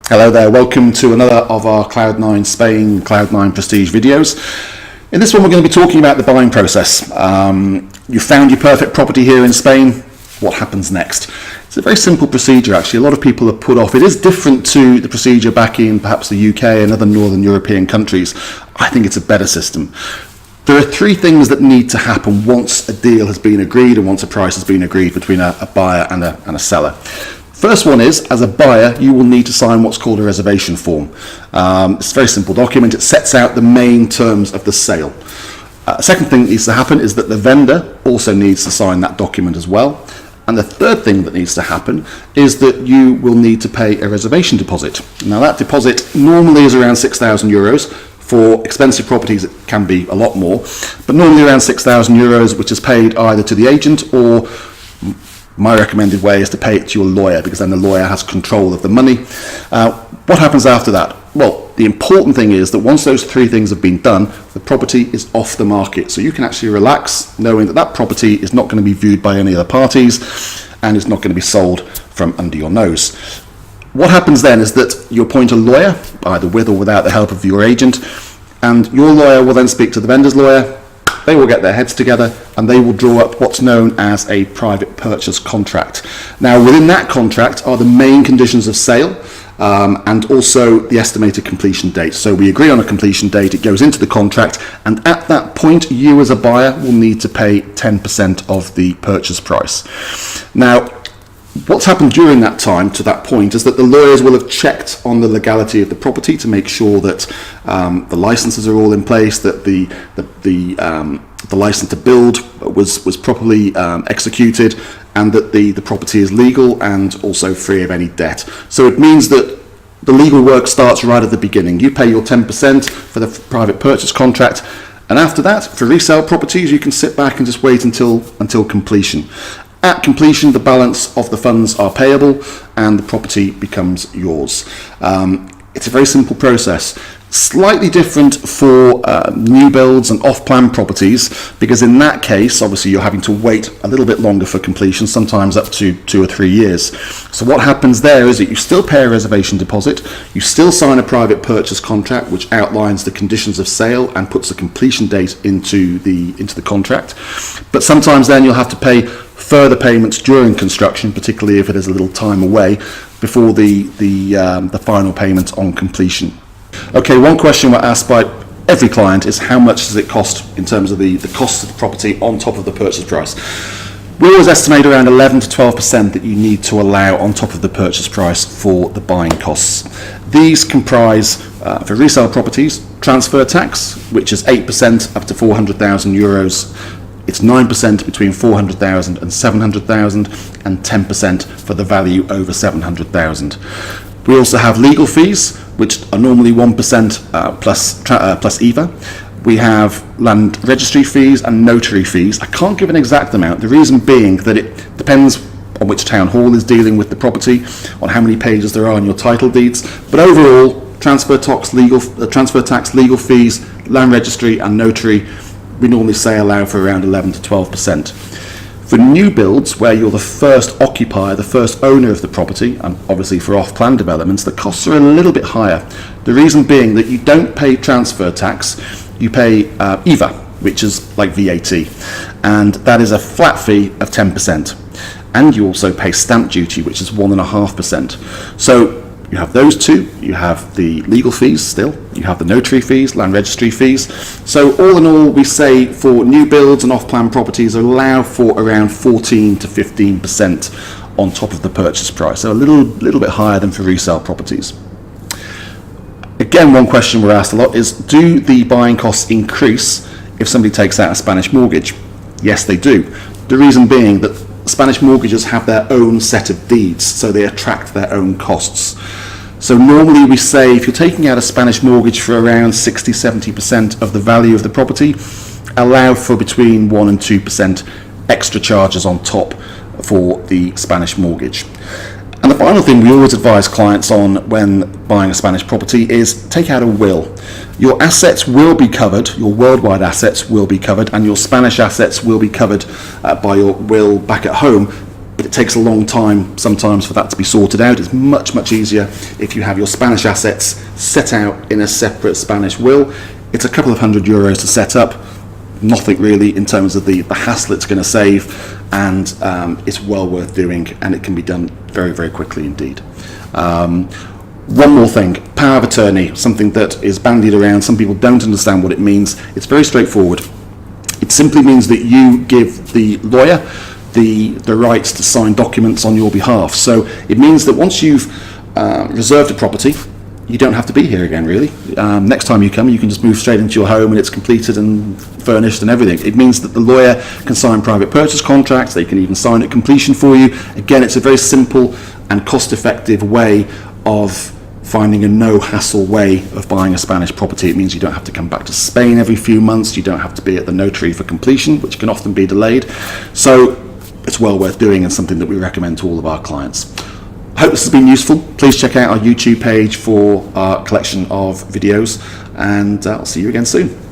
Hello there, welcome to another of our Cloud9 Spain, Cloud9 Prestige videos. In this one we're going to be talking about the buying process. You found your perfect property here in Spain, what happens next? It's a very simple procedure actually, a lot of people are put off. It is different to the procedure back in perhaps the UK and other Northern European countries. I think it's a better system. There are three things that need to happen once a deal has been agreed and once a price has been agreed between a buyer and a seller. First one is, as a buyer, you will need to sign what's called a reservation form. It's a very simple document. It sets out the main terms of the sale. Second thing that needs to happen is that the vendor also needs to sign that document as well. And the third thing that needs to happen is that you will need to pay a reservation deposit. Now that deposit normally is around €6,000. For expensive properties it can be a lot more, but normally around €6,000, which is paid either to the agent or my recommended way is to pay it to your lawyer, because then the lawyer has control of the money. What happens after that? Well, the important thing is that once those three things have been done, the property is off the market. So you can actually relax knowing that that property is not going to be viewed by any other parties and is not going to be sold from under your nose. What happens then is that you appoint a lawyer, either with or without the help of your agent, and your lawyer will then speak to the vendor's lawyer. They will get their heads together and they will draw up what's known as a private purchase contract. Now within that contract are the main conditions of sale and also the estimated completion date. So we agree on a completion date, it goes into the contract, and at that point you as a buyer will need to pay 10% of the purchase price. Now what's happened during that time to that point is that the lawyers will have checked on the legality of the property to make sure that the licenses are all in place, that the license to build was properly executed, and that the property is legal and also free of any debt. So it means that the legal work starts right at the beginning. You pay your 10% for the private purchase contract, and after that, for resale properties, you can sit back and just wait until completion. At completion, the balance of the funds are payable and the property becomes yours. It's a very simple process. Slightly different for new builds and off-plan properties, because in that case, obviously, you're having to wait a little bit longer for completion, sometimes up to 2 or 3 years. So what happens there is that you still pay a reservation deposit, you still sign a private purchase contract, which outlines the conditions of sale and puts a completion date into the contract. But sometimes then you'll have to pay further payments during construction, particularly if it is a little time away, before the final payment on completion. Okay, one question we're asked by every client is how much does it cost in terms of the cost of the property on top of the purchase price. We always estimate around 11 to 12% that you need to allow on top of the purchase price for the buying costs. These comprise, for resale properties, transfer tax, which is 8% up to €400,000. It's 9% between 400,000 and 700,000, and 10% for the value over 700,000. We also have legal fees, which are normally 1% plus EVA. We have land registry fees and notary fees. I can't give an exact amount, the reason being that it depends on which town hall is dealing with the property, on how many pages there are on your title deeds. But overall, transfer tax, legal fees, land registry and notary, we normally say allow for around 11 to 12%. For new builds, where you're the first occupier, the first owner of the property, and obviously for off-plan developments, the costs are a little bit higher. The reason being that you don't pay transfer tax, you pay EVA, which is like VAT, and that is a flat fee of 10%. And you also pay stamp duty, which is 1.5%. So you have those two, you have the legal fees still, you have the notary fees, land registry fees. So all in all, we say for new builds and off-plan properties allow for around 14 to 15% on top of the purchase price. So a little bit higher than for resale properties. Again, one question we're asked a lot is, do the buying costs increase if somebody takes out a Spanish mortgage? Yes, they do. The reason being that Spanish mortgages have their own set of deeds, so they attract their own costs. So normally we say if you're taking out a Spanish mortgage for around 60-70% of the value of the property, allow for between 1 and 2% extra charges on top for the Spanish mortgage. And the final thing we always advise clients on when buying a Spanish property is take out a will. Your assets will be covered, your worldwide assets will be covered, and your Spanish assets will be covered by your will back at home. but it takes a long time sometimes for that to be sorted out. It's much easier if you have your Spanish assets set out in a separate Spanish will. It's a couple of €100 to set up, nothing really in terms of the hassle it's going to save, and it's well worth doing, and it can be done very quickly indeed. One more thing, power of attorney, something that is bandied around. Some people don't understand what it means. It's very straightforward. It simply means that you give the lawyer the rights to sign documents on your behalf. So it means that once you've reserved a property, you don't have to be here again, really. Next time you come, you can just move straight into your home and it's completed and furnished and everything. It means that the lawyer can sign private purchase contracts. They can even sign at completion for you. Again, it's a very simple and cost-effective way of finding a no-hassle way of buying a Spanish property. It means you don't have to come back to Spain every few months. You don't have to be at the notary for completion, which can often be delayed. So it's well worth doing, and something that we recommend to all of our clients. I hope this has been useful. Please check out our YouTube page for our collection of videos, and I'll see you again soon.